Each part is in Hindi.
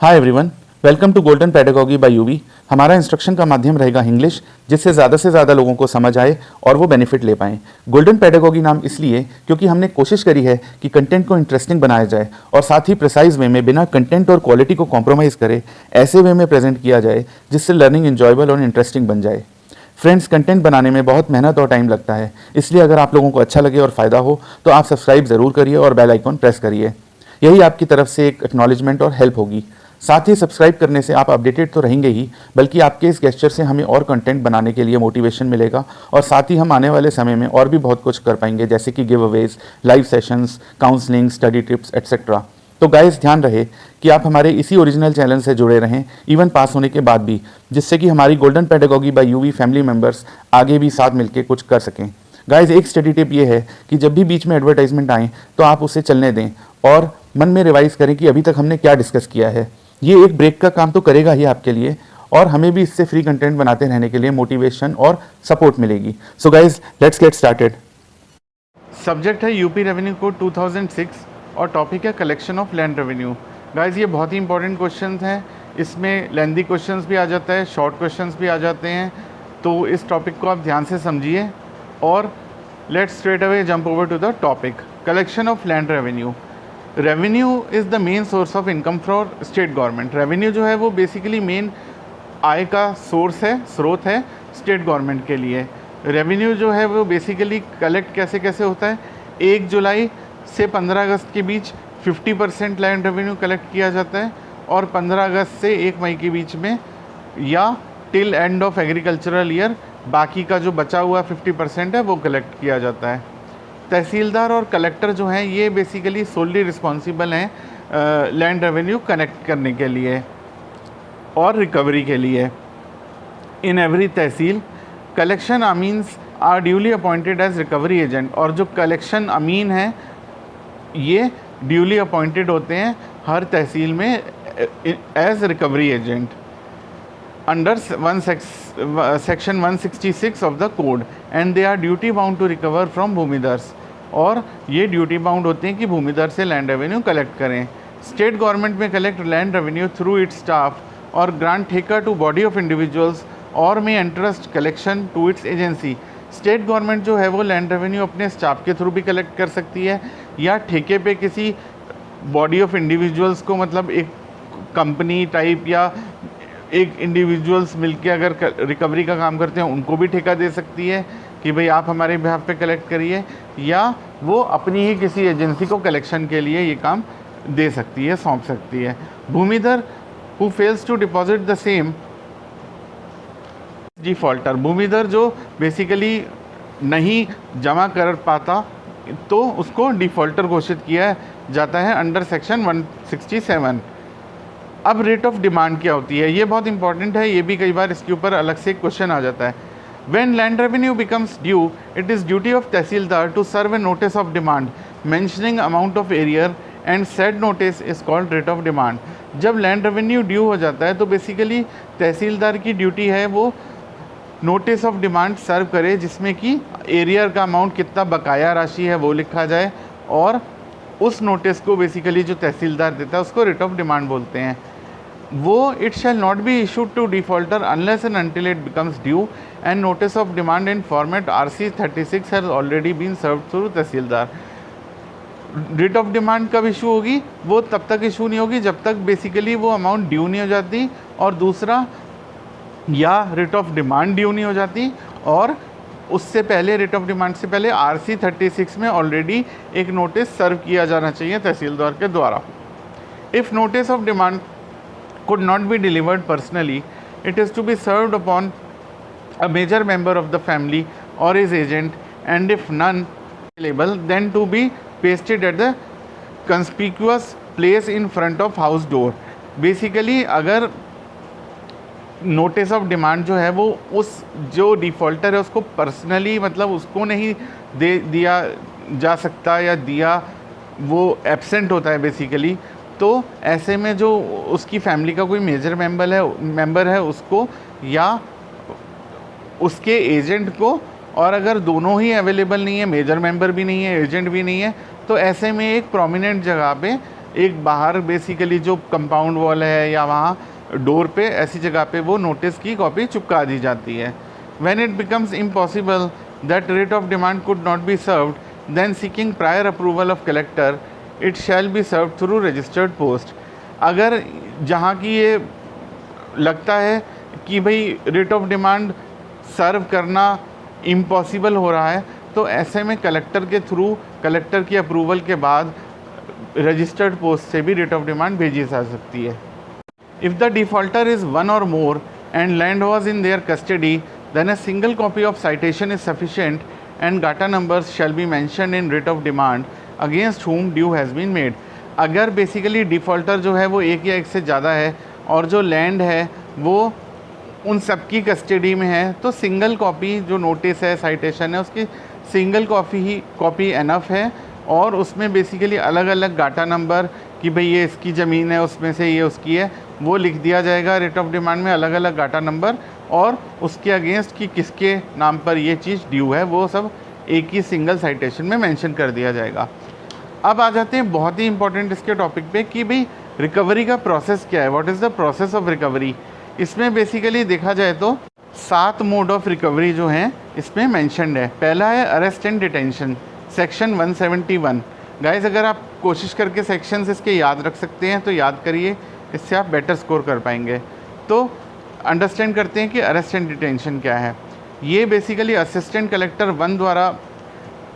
Hi everyone, welcome to golden pedagogy by UV. हमारा इंस्ट्रक्शन का माध्यम रहेगा इंग्लिश, जिससे ज़्यादा से ज़्यादा लोगों को समझ आए और वो बेनिफिट ले पाएँ। गोल्डन पेडागॉजी नाम इसलिए क्योंकि हमने कोशिश करी है कि कंटेंट को इंटरेस्टिंग बनाया जाए और साथ ही प्रिसाइज वे में बिना कंटेंट और क्वालिटी को कॉम्प्रोमाइज़ करे ऐसे वे में प्रेजेंट किया जाए जिससे लर्निंग इंजॉयबल और इंटरेस्टिंग बन जाए। फ्रेंड्स, कंटेंट बनाने में बहुत मेहनत और टाइम लगता है, इसलिए अगर आप लोगों को अच्छा लगे और फ़ायदा हो तो आप सब्सक्राइब ज़रूर करिए और बेल आइकॉन प्रेस करिए। यही आपकी तरफ से एक एक्नॉलेजमेंट और हेल्प होगी। साथ ही सब्सक्राइब करने से आप अपडेटेड तो रहेंगे ही, बल्कि आपके इस गेस्चर से हमें और कंटेंट बनाने के लिए मोटिवेशन मिलेगा और साथ ही हम आने वाले समय में और भी बहुत कुछ कर पाएंगे, जैसे कि give Awez, live sessions, counselling, study tips etcetera. तो गाइस, ध्यान रहे कि आप हमारे इसी ओरिजिनल चैनल से जुड़े रहें इवन पास होने के बाद भी, जिससे कि हमारी golden pedagogy by UV family members आगे भी साथ मिलकर कुछ कर सकें। गाइस, एक स्टडी टिप ये है कि जब भी बीच में एडवर्टाइजमेंट आए तो आप उसे चलने दें और मन में रिवाइज करें कि अभी तक हमने क्या डिस्कस किया है। ये एक ब्रेक का काम तो करेगा ही आपके लिए, और हमें भी इससे फ्री कंटेंट बनाते रहने के लिए मोटिवेशन और सपोर्ट मिलेगी। So guys, let's get started. Subject है यूपी रेवेन्यू कोड 2006 और टॉपिक है collection of land revenue. Guys, ये बहुत ही इंपॉर्टेंट क्वेश्चंस हैं। इसमें लेंदी क्वेश्चंस भी आ जाता है, शॉर्ट क्वेश्चंस भी आ जाते हैं, तो इस टॉपिक को आप ध्यान से समझिए। और let's straight away jump over to the topic, collection of land revenue. Revenue is the main source of income for state government. Revenue जो है वो बेसिकली मेन आय का सोर्स है, स्रोत है स्टेट गवर्नमेंट के लिए। रेवेन्यू जो है वो बेसिकली कलेक्ट कैसे कैसे होता है। 1 जुलाई से 15 अगस्त के बीच 50% लैंड रेवेन्यू कलेक्ट किया जाता है, और 15 अगस्त से 1 मई के बीच में या till end of agricultural year बाकी का जो बचा हुआ 50% है वो कलेक्ट किया जाता है। तहसीलदार और कलेक्टर जो हैं ये बेसिकली सोलली रिस्पॉन्सिबल हैं लैंड रेवेन्यू कनेक्ट करने के लिए और रिकवरी के लिए। In every tehsil collection amins are duly appointed as recovery agent, और जो कलेक्शन अमीन हैं ये ड्यूली अपॉइंटेड होते हैं हर तहसील में as recovery agent under section 166 of the code, and they are duty bound to recover from bhumidhars, और ये ड्यूटी बाउंड होते हैं कि भूमिदर से लैंड रेवेन्यू कलेक्ट करें। State government may collect land revenue through its staff or grant theka to body of individuals or may entrust collection to its agency. State government जो है वो लैंड रेवेन्यू अपने स्टाफ के थ्रू भी कलेक्ट कर सकती है, या ठेके पे किसी बॉडी ऑफ इंडिविजुअल्स को, मतलब एक कंपनी टाइप या एक इंडिविजुअल्स मिलके अगर रिकवरी का काम करते हैं उनको भी ठेका दे सकती है कि भाई आप हमारे बिहाफ पे कलेक्ट करिए, या वो अपनी ही किसी एजेंसी को कलेक्शन के लिए ये काम दे सकती है, सौंप सकती है। Bhumidhar who fails to deposit the same defaulter, भूमिधर जो बेसिकली नहीं जमा कर पाता तो उसको डिफ़ॉल्टर घोषित किया जाता है अंडर सेक्शन 167। अब रेट ऑफ डिमांड क्या होती है, ये बहुत इंपॉर्टेंट है, ये भी कई बार इसके ऊपर अलग से क्वेश्चन आ जाता है। When land revenue becomes due, it is duty of tehsildar to serve a notice of demand mentioning amount of arrear and said notice is called rate of demand। जब लैंड रेवेन्यू ड्यू हो जाता है तो बेसिकली तहसीलदार की ड्यूटी है वो नोटिस ऑफ डिमांड सर्व करे, जिसमें कि एरियर का अमाउंट कितना बकाया राशि है वो लिखा जाए, और उस नोटिस को बेसिकली जो तहसीलदार देता है उसको रेट ऑफ डिमांड बोलते हैं। वो it shall not be issued to defaulter unless and until it becomes due and notice of demand in format RC 36 has already been serve through tehsildar. Rate of demand कब इशू होगी, वो तब तक इशू नहीं होगी जब तक बेसिकली वो अमाउंट ड्यू नहीं हो जाती, और दूसरा या रेट ऑफ डिमांड ड्यू नहीं हो जाती, और उससे पहले रेट ऑफ डिमांड से पहले RC 36 में ऑलरेडी एक नोटिस सर्व किया जाना चाहिए तहसीलदार के द्वारा। If notice of demand could not be delivered personally, it is to be served upon a major member of the family or his agent, and if none available, then to be pasted at the conspicuous place in front of house door। Basically अगर नोटिस ऑफ डिमांड जो है वो उस जो डिफ़ॉल्टर है उसको पर्सनली, मतलब उसको नहीं दे दिया जा सकता, या दिया वो एब्सेंट होता है बेसिकली, तो ऐसे में जो उसकी फैमिली का कोई मेजर मेंबर है उसको या उसके एजेंट को, और अगर दोनों ही अवेलेबल नहीं है, मेजर मेंबर भी नहीं है, एजेंट भी नहीं है, तो ऐसे में एक प्रोमिनेंट जगह पे एक बाहर बेसिकली जो कंपाउंड वॉल है या वहाँ डोर पे ऐसी जगह पे वो नोटिस की कॉपी चिपका दी जाती है। When it becomes impossible that rate of demand could not be served, then seeking prior approval of collector it shall be serve through registered post. अगर जहाँ की ये लगता है कि भाई रेट ऑफ डिमांड सर्व करना इम्पॉसिबल हो रहा है, तो ऐसे में कलेक्टर के थ्रू, कलेक्टर की अप्रूवल के बाद रजिस्टर्ड पोस्ट से भी रेट ऑफ डिमांड भेजी जा सकती है। If the defaulter is one or more and land was in their custody, then a single copy of citation is sufficient and gata numbers shall be mentioned in writ of demand against whom due has been made. अगर बेसिकली डिफ़ॉल्टर जो है वो एक या एक से ज़्यादा है और जो लैंड है वो उन सब की कस्टडी में है, तो सिंगल कॉपी जो नोटिस है, साइटेशन है, उसकी सिंगल कॉपी एनफ है। और उसमें बेसिकली अलग अलग गाटा नंबर कि भाई ये इसकी ज़मीन है, उसमें से ये उसकी है, वो लिख दिया जाएगा रेट ऑफ डिमांड में, अलग अलग गाटा नंबर, और उसके अगेंस्ट कि किसके नाम पर ये चीज़ ड्यू है वो सब एक ही सिंगल साइटेशन में मेंशन कर दिया जाएगा। अब आ जाते हैं बहुत ही इंपॉर्टेंट इसके टॉपिक पे कि भाई रिकवरी का प्रोसेस क्या है, what is the process of recovery. इसमें बेसिकली देखा जाए तो 7 मोड ऑफ रिकवरी जो हैं इसमें मेंशन्ड है। पहला है arrest and detention, section 171। Guys अगर आप कोशिश करके सेक्शंस इसके याद रख सकते हैं तो याद करिए, इससे आप बेटर स्कोर कर पाएंगे। तो अंडरस्टैंड करते हैं कि अरेस्ट एंड डिटेंशन क्या है। ये बेसिकली असिस्टेंट कलेक्टर 1 द्वारा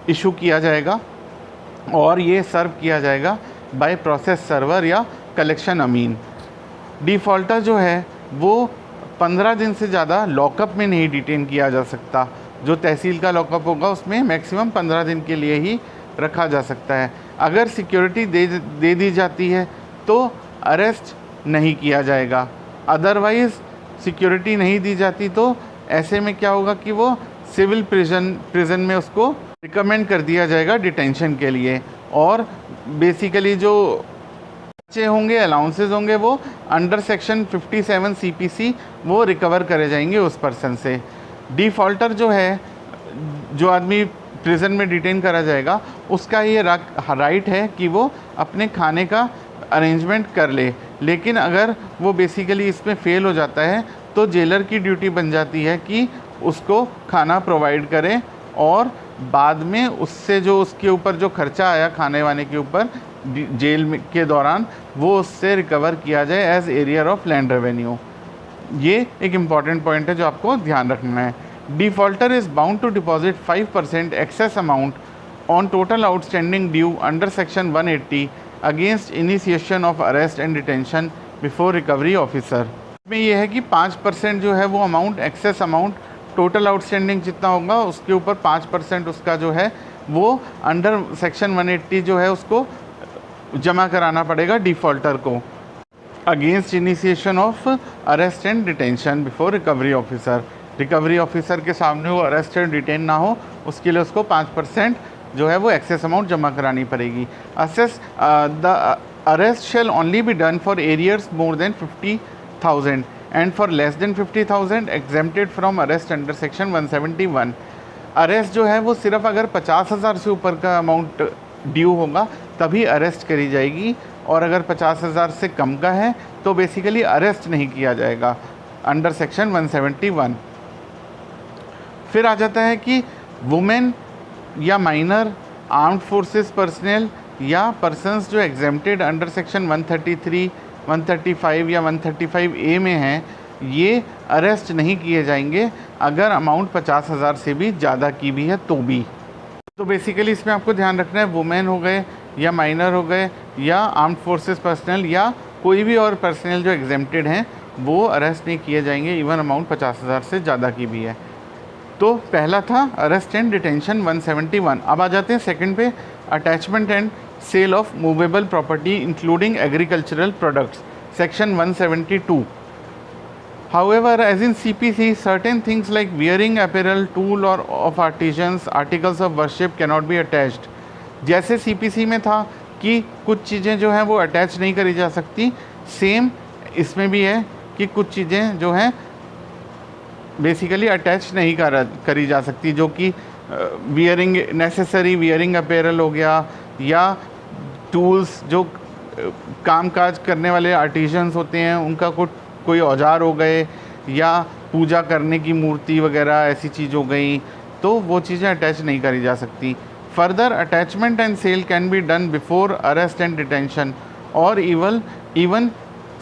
इशू किया जाएगा और ये सर्व किया जाएगा बाय प्रोसेस सर्वर या कलेक्शन अमीन। डिफ़ॉल्टर जो है वो 15 दिन से ज़्यादा लॉकअप में नहीं डिटेन किया जा सकता। जो तहसील का लॉकअप होगा उसमें मैक्सिमम 15 दिन के लिए ही रखा जा सकता है। अगर सिक्योरिटी दे दी जाती है तो अरेस्ट नहीं किया जाएगा, अदरवाइज़ सिक्योरिटी नहीं दी जाती तो ऐसे में क्या होगा कि वो सिविल प्रिजन में उसको रिकमेंड कर दिया जाएगा डिटेंशन के लिए। और बेसिकली जो बच्चे होंगे, अलाउंसेस होंगे, वो अंडर सेक्शन 57 CPC वो रिकवर करे जाएंगे उस पर्सन से। डिफ़ॉल्टर जो है, जो आदमी प्रिजन में डिटेन करा जाएगा, उसका ये राइट है कि वो अपने खाने का अरेंजमेंट कर ले, लेकिन अगर वो बेसिकली इसमें फ़ेल हो जाता है तो जेलर की ड्यूटी बन जाती है कि उसको खाना प्रोवाइड करें और बाद में उससे जो उसके ऊपर जो खर्चा आया खाने वाने के ऊपर जेल के दौरान, वो उससे रिकवर किया जाए as arrear of land revenue. ये एक इम्पॉर्टेंट पॉइंट है जो आपको ध्यान रखना है। Defaulter is bound to deposit 5% excess amount on total outstanding due under section 180 against initiation of arrest and detention before recovery officer. इसमें यह है कि 5% जो है वो amount, excess amount, total outstanding जितना होगा उसके ऊपर 5% उसका जो है वो अंडर सेक्शन 180 जो है उसको जमा कराना पड़ेगा डिफ़ॉल्टर को against initiation of arrest and detention before recovery officer. Recovery officer के सामने वो अरेस्ट एंड डिटेन ना हो, उसके लिए उसको 5% जो है वो एक्सेस अमाउंट जमा करानी पड़ेगी। The arrest shall only be done for arrears more than 50,000 and for less than 50,000 exempted from arrest under section 171। Arrest जो है वो सिर्फ अगर 50,000 से ऊपर का अमाउंट ड्यू होगा तभी अरेस्ट करी जाएगी, और अगर 50,000 से कम का है तो बेसिकली अरेस्ट नहीं किया जाएगा अंडर सेक्शन 171। फिर आ जाता है कि वुमेन या माइनर, आर्म्ड फोर्सेस पर्सनल या पर्सन्स जो एग्जेम्प्टेड अंडर सेक्शन 133, 135 या 135A में हैं, ये अरेस्ट नहीं किए जाएंगे अगर अमाउंट 50,000 से भी ज़्यादा की भी है तो भी। तो बेसिकली इसमें आपको ध्यान रखना है, वुमेन हो गए या माइनर हो गए या आर्म्ड फोर्सेस पर्सनल या कोई भी और पर्सनल जो एग्जेम्प्टेड हैं वो अरेस्ट नहीं किए जाएंगे इवन अमाउंट 50,000 से ज़्यादा की भी है। तो पहला था अरेस्ट एंड डिटेंशन 171। अब आ जाते हैं सेकंड पे, attachment and sale of movable property including agricultural products, section 172। However, as in CPC, certain things like wearing apparel, tool or of artisans, articles of worship cannot be attached। जैसे CPC में था कि कुछ चीज़ें जो हैं वो अटैच नहीं करी जा सकती, सेम इसमें भी है कि कुछ चीज़ें जो हैं बेसिकली अटैच नहीं करी जा सकती, जो कि वियरिंग नेसेसरी वियरिंग अपैरल हो गया या टूल्स जो कामकाज करने वाले आर्टिजन्स होते हैं, उनका कोई औजार हो गए या पूजा करने की मूर्ति वगैरह ऐसी चीज़ हो गई, तो वो चीज़ें अटैच नहीं करी जा सकती। Further attachment and sale can be done before arrest and detention और इवन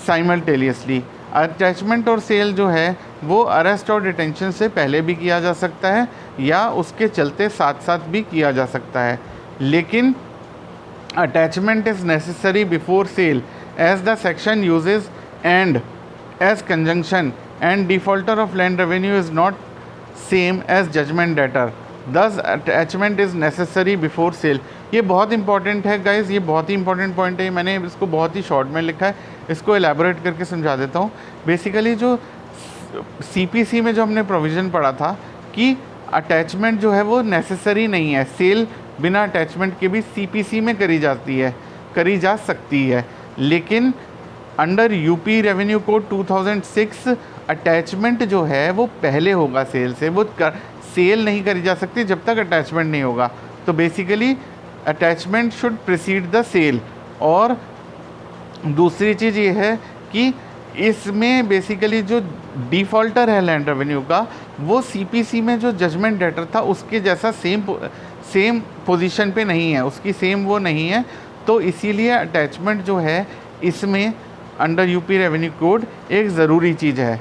साइमल्टेनियसली। अटैचमेंट और सेल जो है वो अरेस्ट और डिटेंशन से पहले भी किया जा सकता है या उसके चलते साथ साथ भी किया जा सकता है, लेकिन attachment is necessary before sale as the section uses and as conjunction and defaulter of land revenue is not same as judgment debtor, thus attachment is necessary before sale। ये बहुत इंपॉर्टेंट है गाइज, ये बहुत ही इंपॉर्टेंट पॉइंट है। मैंने इसको बहुत ही शॉर्ट में लिखा है, इसको एलैबोरेट करके समझा देता हूँ। बेसिकली जो सीपीसी में जो हमने प्रोविज़न पढ़ा था कि अटैचमेंट जो है वो नेसेसरी नहीं है, सेल बिना अटैचमेंट के भी सीपीसी में करी जा सकती है, लेकिन under UP revenue code 2006 attachment जो है वो पहले होगा सेल से, वो सेल नहीं करी जा सकती जब तक अटैचमेंट नहीं होगा। तो basically attachment should precede the sale. और दूसरी चीज़ ये है कि इसमें बेसिकली जो डिफ़ॉल्टर है लैंड रेवेन्यू का, वो सीपीसी में जो जजमेंट डेटर था उसके जैसा सेम पोजीशन पे नहीं है, उसकी सेम वो नहीं है, तो इसीलिए अटैचमेंट जो है इसमें अंडर यूपी रेवेन्यू कोड एक ज़रूरी चीज़ है।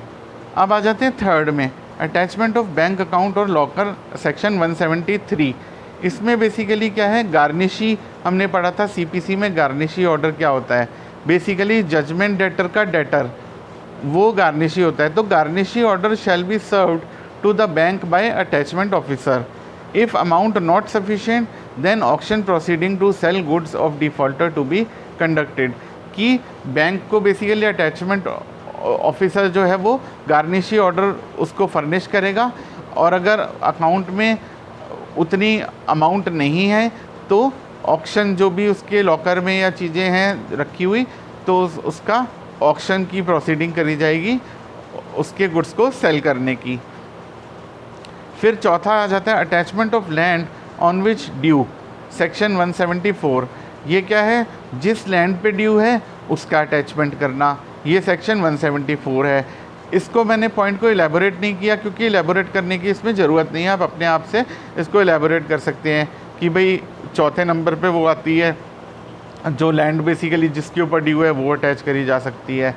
अब आ जाते हैं थर्ड में, अटैचमेंट ऑफ बैंक अकाउंट और लॉकर, सेक्शन 173। इसमें बेसिकली क्या है, गार्निशी हमने पढ़ा था सीपीसी में। गार्निशी ऑर्डर क्या होता है, बेसिकली जजमेंट डेटर का डेटर वो गार्निशी होता है। तो garnishee order shall be served to the bank by attachment officer. If amount not sufficient then auction proceeding to sale goods of defaulter to be conducted. कि बैंक को बेसिकली अटैचमेंट ऑफिसर जो है वो गार्निशी ऑर्डर उसको फर्निश करेगा, और अगर अकाउंट में उतनी अमाउंट नहीं है तो ऑक्शन जो भी उसके लॉकर में या चीज़ें हैं रखी हुई, तो उसका ऑक्शन की प्रोसीडिंग करी जाएगी उसके गुड्स को सेल करने की। फिर चौथा आ जाता है attachment of land on which due, section 174। ये क्या है, जिस लैंड पे ड्यू है उसका अटैचमेंट करना, ये सेक्शन 174 है। इसको मैंने पॉइंट को एलैबोरेट नहीं किया क्योंकि एलैबोरेट करने की इसमें ज़रूरत नहीं है, आप अपने आप से इसको एलैबोरेट कर सकते हैं कि भाई चौथे नंबर पे वो आती है जो लैंड बेसिकली जिसके ऊपर ड्यू है वो अटैच करी जा सकती है।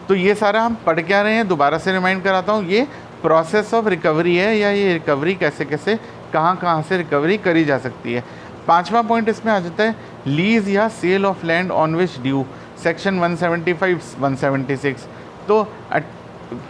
तो ये सारा हम पढ़ के आ रहे हैं, दोबारा से रिमाइंड कराता हूँ, ये प्रोसेस ऑफ रिकवरी है, या ये रिकवरी कैसे कैसे कहाँ से रिकवरी करी जा सकती है। पांचवा पॉइंट इसमें आ जाता है लीज या sale of land on which due, section 175 176। तो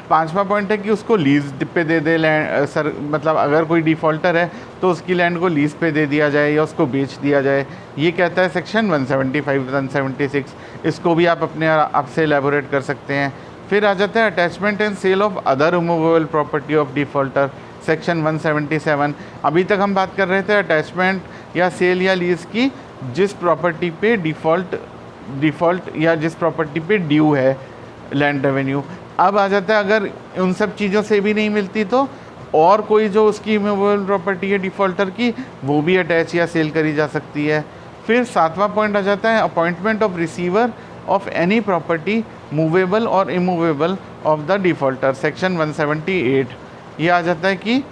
पांचवा पॉइंट है कि उसको लीज पे दे दे लैंड, सर मतलब अगर कोई डिफ़ॉल्टर है तो उसकी लैंड को लीज पे दे दिया जाए या उसको बेच दिया जाए, ये कहता है सेक्शन 175 176। इसको भी आप अपने आप से एलैबोरेट कर सकते हैं। फिर आ जाता है attachment and sale of other removable property of defaulter, section 177। अभी तक हम बात कर रहे थे अटैचमेंट या सेल या लीज की जिस प्रॉपर्टी पे डिफ़ॉल्ट या जिस प्रॉपर्टी पे ड्यू है लैंड रेवेन्यू। अब आ जाता है अगर उन सब चीज़ों से भी नहीं मिलती तो और कोई जो उसकी मूवेबल प्रॉपर्टी है डिफ़ॉल्टर की, वो भी अटैच या सेल करी जा सकती है। फिर सातवां पॉइंट आ जाता है appointment of receiver of any property movable or immovable of the defaulter, section 178। ये आ जाता है कि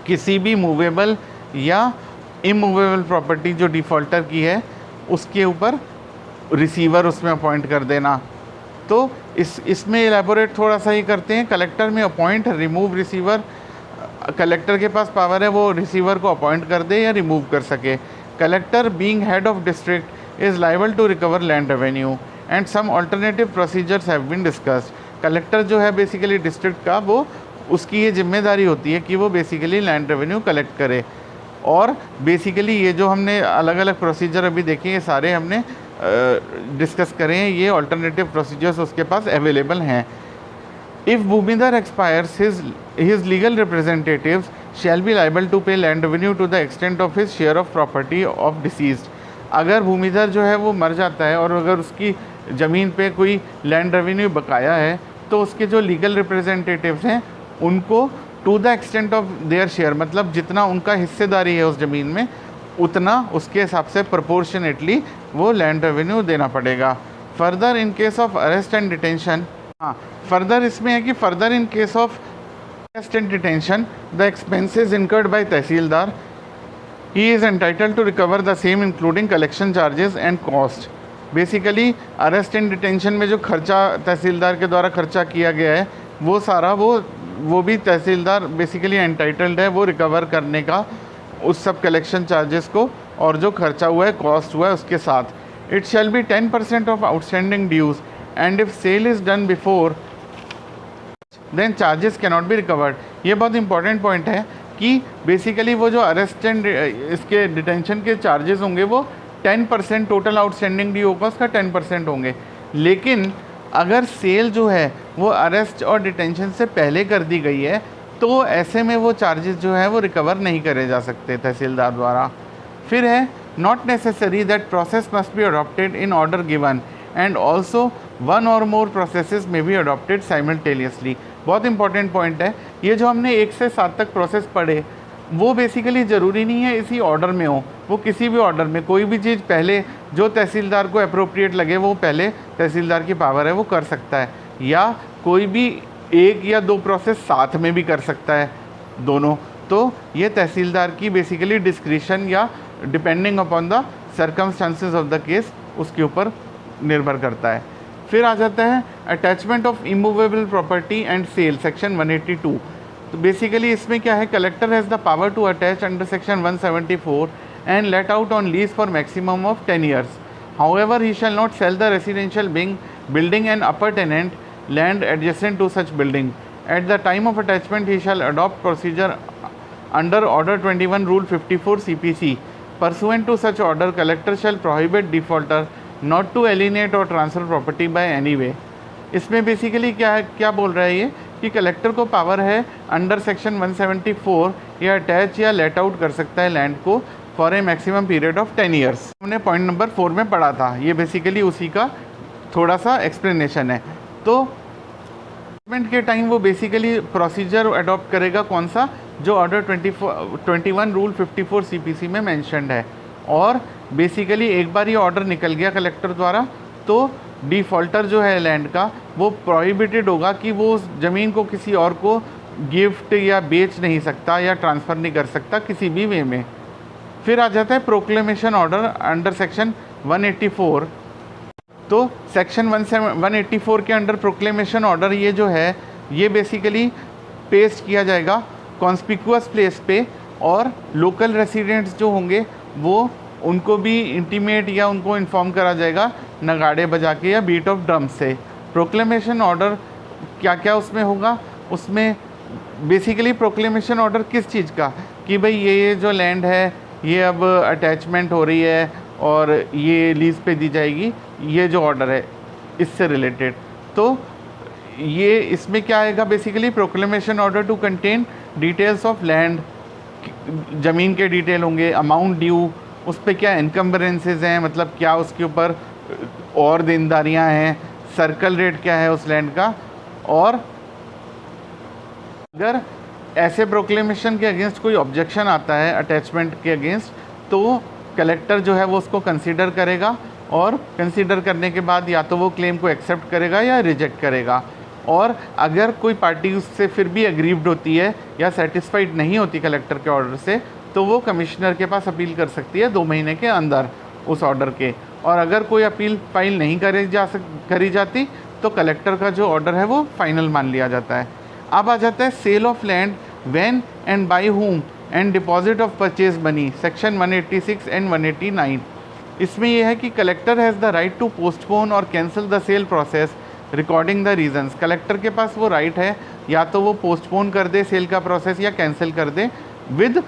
किसी भी मूवेबल या इमूवेबल प्रॉपर्टी जो डिफ़ॉल्टर की है उसके ऊपर रिसीवर उसमें अपॉइंट कर देना। तो इसमें एलैबोरेट थोड़ा सा ही करते हैं, कलेक्टर में अपॉइंट रिमूव रिसीवर, कलेक्टर के पास पावर है वो रिसीवर को अपॉइंट कर दे या रिमूव कर सके। Collector being head of district is liable to recover land revenue and some alternative procedures have been discussed. Collector जो है बेसिकली डिस्ट्रिक्ट का, वो उसकी ये जिम्मेदारी होती है कि वो बेसिकली लैंड रेवेन्यू कलेक्ट करे। और बेसिकली ये जो हमने अलग अलग प्रोसीजर अभी देखे ये सारे हमने डिस्कस करें, ये अल्टरनेटिव प्रोसीजर्स उसके पास अवेलेबल हैं। If bhumidhar expires his legal representatives shall be liable to pay land revenue to the extent of his share of property of deceased. अगर भूमिधर जो है वो मर जाता है और अगर उसकी ज़मीन पे कोई लैंड रेवेन्यू बकाया है तो उसके जो लीगल रिप्रेजेंटेटिव्स हैं उनको to the extent of their share, मतलब जितना उनका हिस्सेदारी है उस ज़मीन में, उतना उसके हिसाब से प्रोपोर्शनेटली वो लैंड रेवेन्यू देना पड़ेगा। Further in case of arrest and detention, हाँ फर्दर इसमें है कि further in case of arrest and detention the expenses incurred by tehsildar he is entitled to recover the same including collection charges and cost। Basically arrest and detention में जो खर्चा तहसीलदार के द्वारा खर्चा किया गया है वो सारा वो भी तहसीलदार बेसिकली एंटाइटल्ड है वो रिकवर करने का, उस सब कलेक्शन चार्जेस को और जो खर्चा हुआ है कॉस्ट हुआ है उसके साथ। It shall be 10% of outstanding dues and if sale is done before then charges cannot be recovered. ये बहुत इंपॉर्टेंट पॉइंट है कि बेसिकली वो जो अरेस्ट एंड इसके डिटेंशन के चार्जेस होंगे वो 10% टोटल आउटस्टैंडिंग ड्यू होगा उसका 10% होंगे, लेकिन अगर सेल जो है वो अरेस्ट और डिटेंशन से पहले कर दी गई है तो ऐसे में वो चार्जेस जो है वो रिकवर नहीं करे जा सकते तहसीलदार द्वारा। फिर है not necessary that process must be adopted in order given and also one or more processes में बी अडॉप्टेड साइमल्टेनियसली। बहुत इंपॉर्टेंट पॉइंट है ये, जो हमने 1 से 7 तक प्रोसेस पढ़े वो बेसिकली ज़रूरी नहीं है इसी ऑर्डर में हो, वो किसी भी ऑर्डर में कोई भी चीज़ पहले जो तहसीलदार को अप्रोप्रिएट लगे वो पहले तहसीलदार की पावर है वो कर सकता है, या कोई भी 1 या 2 प्रोसेस साथ में भी कर सकता है दोनों। तो ये तहसीलदार की बेसिकली डिस्क्रिशन या depending upon the circumstances of the case उसके ऊपर निर्भर करता है। फिर आ जाता है attachment of immovable property and sale, section 182। तो बेसिकली इसमें क्या है, collector has the power to attach under section 174 and let out on lease for maximum of 10 years। However he shall not sell the residential building and upper tenant land adjacent to such building. At the time of attachment he shall adopt procedure under order 21 rule 54 CPC। Pursuant to such order, collector shall prohibit defaulter not to alienate or transfer property by any way। इसमें बेसिकली क्या बोल रहा है ये कि कलेक्टर को पावर है अंडर सेक्शन 174 या अटैच या लेट आउट कर सकता है लैंड को for a maximum period of 10 years। हमने पॉइंट नंबर 4 में पढ़ा था, ये बेसिकली उसी का थोड़ा सा एक्सप्लेनेशन है। तो के टाइम वो बेसिकली प्रोसीजर अडॉप्ट करेगा कौन सा, जो ऑर्डर 21 रूल 54 CPC में मेंशन्ड है। और बेसिकली एक बार ये ऑर्डर निकल गया कलेक्टर द्वारा तो डिफ़ॉल्टर जो है लैंड का वो प्रोहिबिटेड होगा कि वो उस ज़मीन को किसी और को गिफ्ट या बेच नहीं सकता या ट्रांसफ़र नहीं कर सकता किसी भी वे में। फिर आ जाता है प्रोक्लेमेशन ऑर्डर अंडर सेक्शन 184। तो सेक्शन 184 के अंडर प्रोक्लेमेशन ऑर्डर ये जो है ये बेसिकली पेश किया जाएगा कॉन्स्पिक्यूअस प्लेस पे, और लोकल रेसिडेंट्स जो होंगे वो उनको भी इंटीमेट या उनको इन्फॉर्म करा जाएगा नगाड़े बजा के या बीट ऑफ ड्रम से। प्रोक्लेमेशन ऑर्डर क्या क्या उसमें होगा, उसमें बेसिकली प्रोक्लेमेशन ऑर्डर किस चीज़ का, कि भाई ये जो लैंड है ये अब अटैचमेंट हो रही है और ये लीज़ पे दी जाएगी, ये जो ऑर्डर है इससे रिलेटेड। तो ये इसमें क्या आएगा, basically proclamation order to contain details of land, ज़मीन के डिटेल होंगे, अमाउंट ड्यू, उस पर क्या इनकम्बरेंसेज हैं, मतलब क्या उसके ऊपर और देनदारियां हैं, सर्कल रेट क्या है उस लैंड का। और अगर ऐसे प्रोक्लेमेशन के अगेंस्ट कोई ऑब्जेक्शन आता है अटैचमेंट के अगेंस्ट तो कलेक्टर जो है वो उसको कंसीडर करेगा, और कंसीडर करने के बाद या तो वो क्लेम को एक्सेप्ट करेगा या रिजेक्ट करेगा। और अगर कोई पार्टी उससे फिर भी अग्रीव्ड होती है या सेटिस्फाइड नहीं होती कलेक्टर के ऑर्डर से तो वो कमिश्नर के पास अपील कर सकती है 2 महीने के अंदर उस ऑर्डर के। और अगर कोई अपील फाइल नहीं करी जाती तो कलेक्टर का जो ऑर्डर है वो फाइनल मान लिया जाता है। अब आ जाता है sale of land when and by whom and deposit of purchase money, section 186 and 189। इसमें यह है कि collector has the right to postpone or cancel the sale process recording the reasons. Collector के पास वो राइट है या तो वो पोस्टपोन कर दे सेल का प्रोसेस या कैंसिल कर दे विद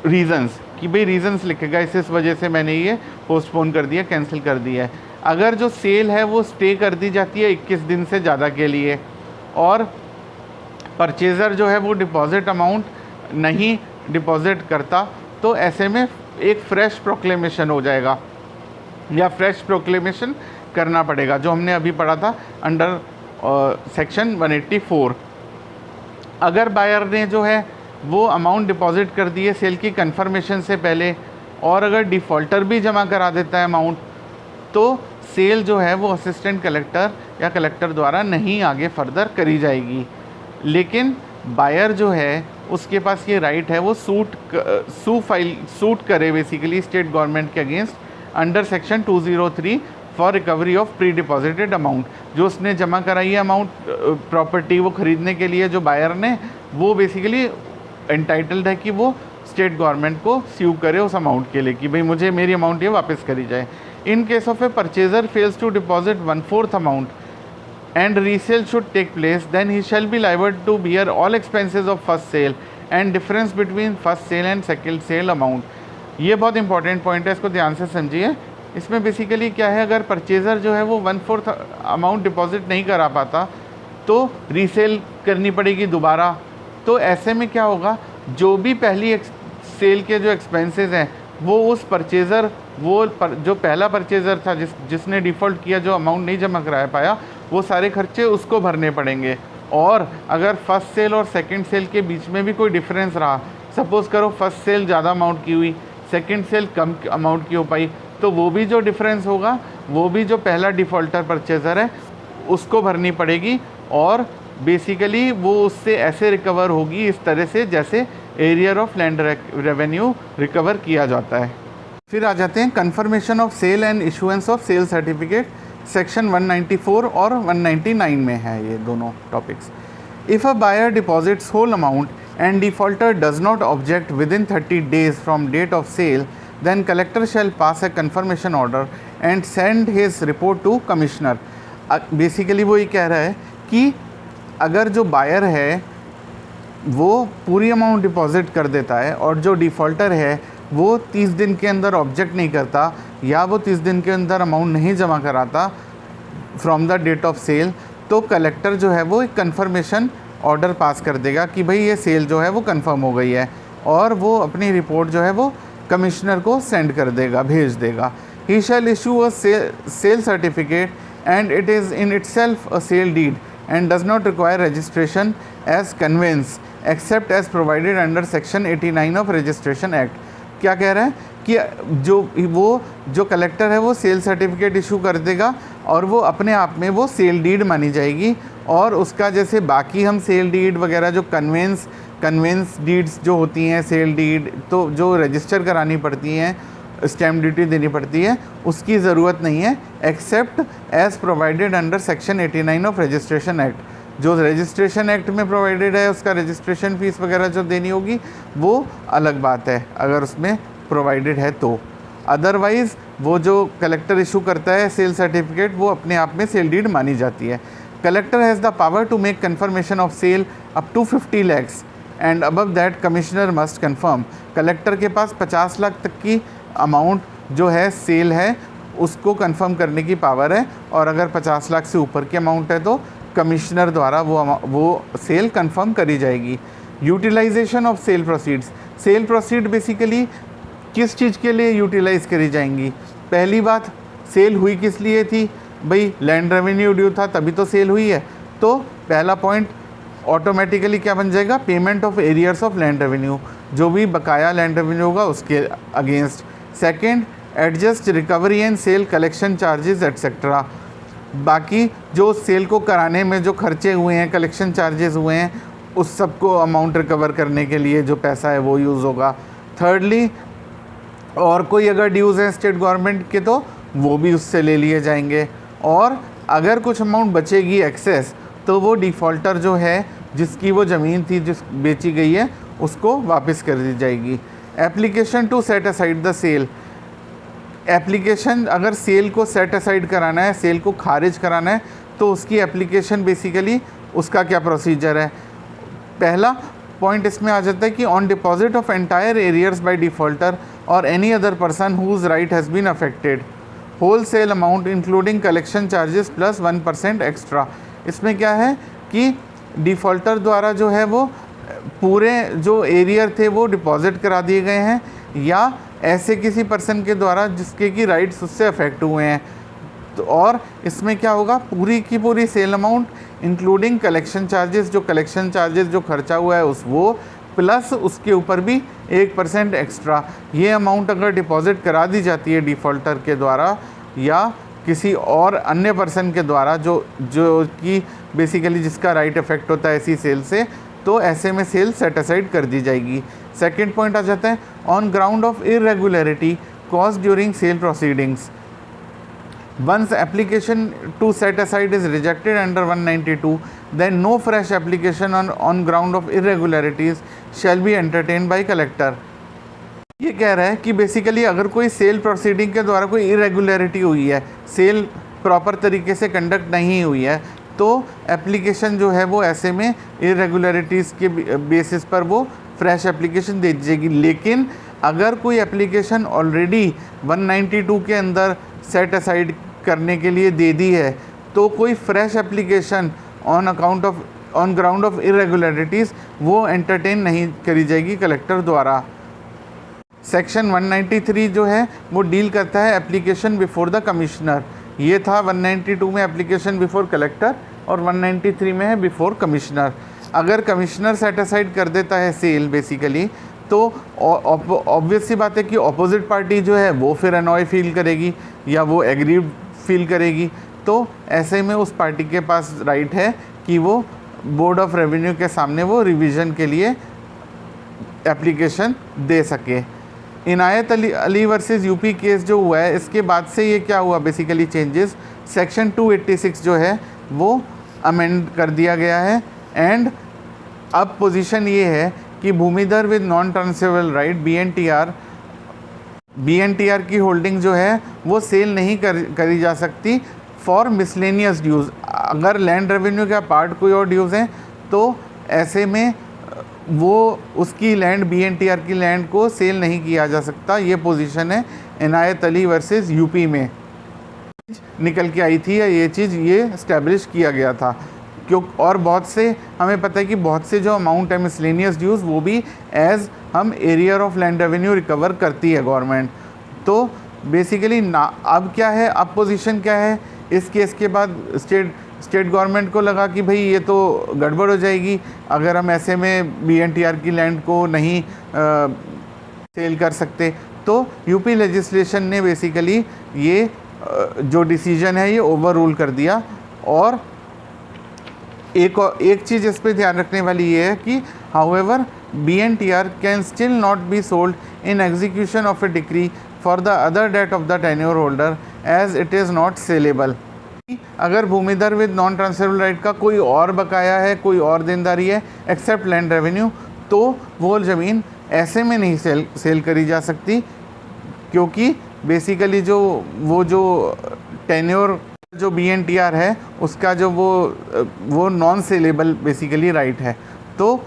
रीजंस, कि भाई रीजंस लिखेगा इस वजह से मैंने ये पोस्टपोन कर दिया, कैंसिल कर दिया है। अगर जो सेल है वो स्टे कर दी जाती है 21 दिन से ज़्यादा के लिए, और परचेज़र जो है वो डिपॉजिट अमाउंट नहीं डिपॉजिट करता, तो ऐसे में एक फ़्रेश प्रोक्लेमेशन हो जाएगा या फ्रेश प्रोक्लेमेशन करना पड़ेगा, जो हमने अभी पढ़ा था अंडर सेक्शन 184। अगर बायर ने जो है वो अमाउंट डिपॉजिट कर दी है सेल की कंफर्मेशन से पहले, और अगर डिफ़ॉल्टर भी जमा करा देता है अमाउंट, तो सेल जो है वो असिस्टेंट कलेक्टर या कलेक्टर द्वारा नहीं आगे फर्दर करी जाएगी। लेकिन बायर जो है उसके पास ये राइट है वो सूट करे बेसिकली स्टेट गवर्नमेंट के against under section 203 for recovery of pre deposited amount. जो उसने जमा कराई है अमाउंट प्रॉपर्टी वो ख़रीदने के लिए, जो बायर ने, वो बेसिकली एंटाइटल्ड है कि वो स्टेट गवर्नमेंट को स्यू करे उस अमाउंट के लिए कि भाई मुझे मेरी अमाउंट ये वापस करी जाए। In case of a purchaser fails to deposit 1/4 amount and resale should take place, then he shall be liable to bear all expenses of first sale and difference between first sale and second sale amount। ये बहुत इंपॉर्टेंट पॉइंट है, इसको ध्यान से समझिए। इसमें बेसिकली क्या है, अगर परचेज़र जो है वो 1/4 अमाउंट डिपॉजिट नहीं करा पाता तो रीसेल करनी पड़ेगी दोबारा। तो ऐसे में क्या होगा, जो भी पहली सेल के जो एक्सपेंसेस हैं वो उस परचेज़र जो पहला परचेज़र था जिसने डिफ़ॉल्ट किया, जो अमाउंट नहीं जमा करा पाया, वो सारे खर्चे उसको भरने पड़ेंगे। और अगर फर्स्ट सेल और सेकंड सेल के बीच में भी कोई डिफरेंस रहा, सपोज़ करो फर्स्ट सेल ज़्यादा अमाउंट की हुई, सेकंड सेल कम अमाउंट की हो पाई, तो वो भी जो डिफरेंस होगा वो भी जो पहला डिफ़ॉल्टर परचेज़र है उसको भरनी पड़ेगी। और बेसिकली वो उससे ऐसे रिकवर होगी इस तरह से जैसे arrear of land revenue recover किया जाता है। फिर आ जाते हैं confirmation of sale and issuance of sale certificate. Section 194 और 199 में है ये दोनों topics. If a buyer deposits whole amount and defaulter does not object within 30 days from date of sale, then collector shall pass a confirmation order and send his report to commissioner. Basically वो ये कह रहा है कि अगर जो बायर है वो पूरी अमाउंट डिपॉजिट कर देता है और जो डिफ़ॉल्टर है वो 30 दिन के अंदर ऑब्जेक्ट नहीं करता या वो 30 दिन के अंदर अमाउंट नहीं जमा कराता from the date of sale, तो कलेक्टर जो है वो एक कन्फर्मेशन ऑर्डर पास कर देगा कि भाई ये सेल जो है वो कंफर्म हो गई है, और वो अपनी रिपोर्ट जो है वो कमिश्नर को सेंड कर देगा, भेज देगा। He shall issue a sale certificate and it is in itself a sale deed and does not require registration as conveyance except as provided under section 89 of registration act। क्या कह रहा है कि जो कलेक्टर है वो सेल सर्टिफिकेट इशू कर देगा और वो अपने आप में वो सेल डीड मानी जाएगी, और उसका जैसे बाकी हम सेल डीड वगैरह जो कन्वेंस डीड्स जो होती हैं, सेल डीड तो जो रजिस्टर करानी पड़ती हैं, स्टैम्प ड्यूटी देनी पड़ती है, उसकी ज़रूरत नहीं है except as provided under section 89 of registration act. जो रजिस्ट्रेशन एक्ट में प्रोवाइडेड है उसका रजिस्ट्रेशन फ़ीस वगैरह जो देनी होगी वो अलग बात है अगर उसमें प्रोवाइडेड है तो। अदरवाइज़ वो जो कलेक्टर इशू करता है सेल सर्टिफिकेट वो अपने आप में सेल डीड मानी जाती है। Collector has the power to make confirmation of sale up to 50 lakhs and above that commissioner must confirm. Collector के पास 50 लाख तक की अमाउंट जो है सेल है उसको कंफर्म करने की पावर है, और अगर 50 लाख से ऊपर की अमाउंट है तो कमिश्नर द्वारा वो सेल कंफर्म करी जाएगी। Utilization of sale proceeds. Sale proceed basically किस चीज़ के लिए यूटिलाइज़ करी जाएंगी? पहली बात, सेल हुई किस लिए थी? भाई लैंड रेवेन्यू ड्यू था तभी तो सेल हुई है, तो पहला पॉइंट ऑटोमेटिकली क्या बन जाएगा, payment of arrears of land revenue, जो भी बकाया लैंड रेवेन्यू होगा उसके against. Second, adjust recovery and sale collection charges etcetera, बाकी जो सेल को कराने में जो खर्चे हुए हैं, कलेक्शन चार्जेस हुए हैं, उस सबको अमाउंट रिकवर करने के लिए जो पैसा है वो यूज़ होगा। थर्डली, और कोई अगर ड्यूज़ हैं स्टेट गवर्नमेंट के तो वो भी उससे ले लिए जाएंगे, और अगर कुछ अमाउंट बचेगी एक्सेस तो वो डिफ़ॉल्टर जो है जिसकी वो ज़मीन थी जिस बेची गई है उसको वापस कर दी जाएगी। Application to set aside the sale. Application, अगर सेल को सेट असाइड कराना है, सेल को खारिज कराना है, तो उसकी एप्लीकेशन बेसिकली उसका क्या प्रोसीजर है? पहला पॉइंट इसमें आ जाता है कि on deposit of entire arrears by defaulter or any other person whose right has been affected, whole sale amount including collection charges plus 1% extra. इसमें क्या है कि डिफ़ॉल्टर द्वारा जो है वो पूरे जो एरियर थे वो डिपॉजिट करा दिए गए हैं, या ऐसे किसी पर्सन के द्वारा जिसके की राइट्स उससे अफेक्ट हुए हैं, तो और इसमें क्या होगा, पूरी की पूरी sale amount including collection charges, जो कलेक्शन चार्जेस जो खर्चा हुआ है उस वो प्लस उसके ऊपर भी 1% एक्स्ट्रा। ये अमाउंट अगर डिपॉजिट करा दी जाती है डिफ़ॉल्टर के द्वारा या किसी और अन्य पर्सन के द्वारा जो कि बेसिकली जिसका राइट इफेक्ट होता है ऐसी सेल से, तो ऐसे में सेल सेट असाइड कर दी जाएगी। सेकंड पॉइंट आ जाता है on ground of irregularity cause during sale proceedings. Once application to set aside is rejected under 192, then no fresh application on ground of irregularities shall be entertained by collector। ये कह रहा है कि बेसिकली अगर कोई सेल प्रोसीडिंग के द्वारा कोई इरेगुलरिटी हुई है, सेल प्रॉपर तरीके से कंडक्ट नहीं हुई है, तो एप्लीकेशन जो है वो ऐसे में इरेगुलरिटीज़ के बेसिस पर वो फ्रेश एप्लीकेशन दे दीजिएगी। लेकिन अगर कोई एप्लीकेशन ऑलरेडी 192 के अंदर सेट असाइड करने के लिए दे दी है, तो कोई fresh application on ground of irregularities वो एंटरटेन नहीं करी जाएगी कलेक्टर द्वारा। सेक्शन 193 जो है वो डील करता है एप्लीकेशन बिफोर द कमिश्नर। ये था 192 में एप्लीकेशन बिफोर कलेक्टर और 193 में है बिफोर कमिश्नर। अगर कमिश्नर सेट असाइड कर देता है सेल बेसिकली, तो ऑब्वियस सी बात है कि ऑपोजिट पार्टी जो है वो फिर अनॉय फील करेगी या वो एग्रीड फील करेगी। तो ऐसे में उस पार्टी के पास राइट है कि वो बोर्ड ऑफ रेवेन्यू के सामने वो रिवीजन के लिए एप्लीकेशन दे सके। इनायत अली वर्सेस यूपी केस जो हुआ है, इसके बाद से ये क्या हुआ बेसिकली चेंजेस, सेक्शन 286 जो है वो अमेंड कर दिया गया है। एंड अब पोजीशन ये है कि bhumidhar with non transferable right BNTR की होल्डिंग जो है वो सेल नहीं करी जा सकती फॉर मिसलेनियस ड्यूज़। अगर लैंड रेवेन्यू का पार्ट कोई और ड्यूज़ हैं तो ऐसे में वो उसकी लैंड BNTR की लैंड को सेल नहीं किया जा सकता। ये पोजीशन है इनायत अली वर्सेस यूपी में निकल के आई थी, या ये चीज़ ये इस्टेब्लिश किया गया था। क्यों और बहुत से हमें पता है कि बहुत से जो अमाउंट है मिसलेनियस ड्यूज़ वो भी एज हम arrear of land revenue recover करती है गवर्नमेंट। तो बेसिकली ना अब क्या है, अब पोजीशन क्या है, इस केस के बाद स्टेट गवर्नमेंट को लगा कि भाई ये तो गड़बड़ हो जाएगी अगर हम ऐसे में BNTR की लैंड को नहीं सेल कर सकते। तो यूपी लेजिस्लेशन ने बेसिकली ये जो डिसीजन है ये ओवर रूल कर दिया। और एक चीज़ इस पर ध्यान रखने वाली ये है कि however BNTR can still not be sold in execution of a decree for the other debt of the tenure holder as it is not saleable. अगर bhumidhar with non transferable right का कोई और बकाया है, कोई और देनदारी है एक्सेप्ट लैंड रेवेन्यू, तो वो ज़मीन ऐसे में नहीं सेल करी जा सकती, क्योंकि बेसिकली जो टेन्योर जो BNTR है उसका जो वो नॉन सेलेबल बेसिकली राइट है। तो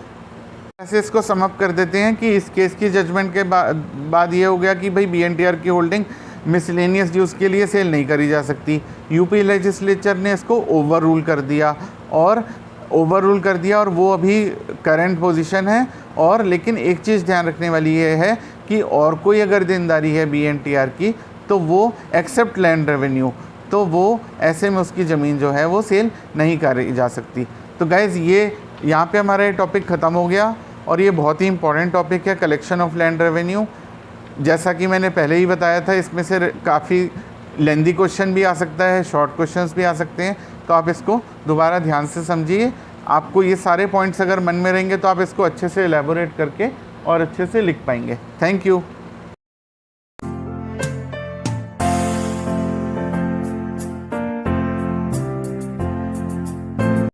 ऐसे इसको समअप कर देते हैं कि इस केस की जजमेंट के बाद ये हो गया कि भाई BNTR की होल्डिंग मिसलेनियस ड्यूज़ के लिए सेल नहीं करी जा सकती। यूपी लेजिस्लेचर ने इसको ओवर रूल कर दिया और वो अभी करंट पोजीशन है। और लेकिन एक चीज़ ध्यान रखने वाली ये है कि और कोई अगर देनदारी है BNTR की तो वो एक्सेप्ट लैंड रेवेन्यू, तो वो ऐसे में उसकी ज़मीन जो है वो सेल नहीं करी जा सकती। तो गाइज़ ये यहाँ पे हमारा ये टॉपिक ख़त्म हो गया और ये बहुत ही इंपॉर्टेंट टॉपिक है कलेक्शन ऑफ लैंड रेवेन्यू। जैसा कि मैंने पहले ही बताया था, इसमें से काफ़ी लेंदी क्वेश्चन भी आ सकता है, शॉर्ट क्वेश्चंस भी आ सकते हैं, तो आप इसको दोबारा ध्यान से समझिए। आपको ये सारे पॉइंट्स अगर मन में रहेंगे तो आप इसको अच्छे से एलैबोरेट करके और अच्छे से लिख पाएंगे। Thank you.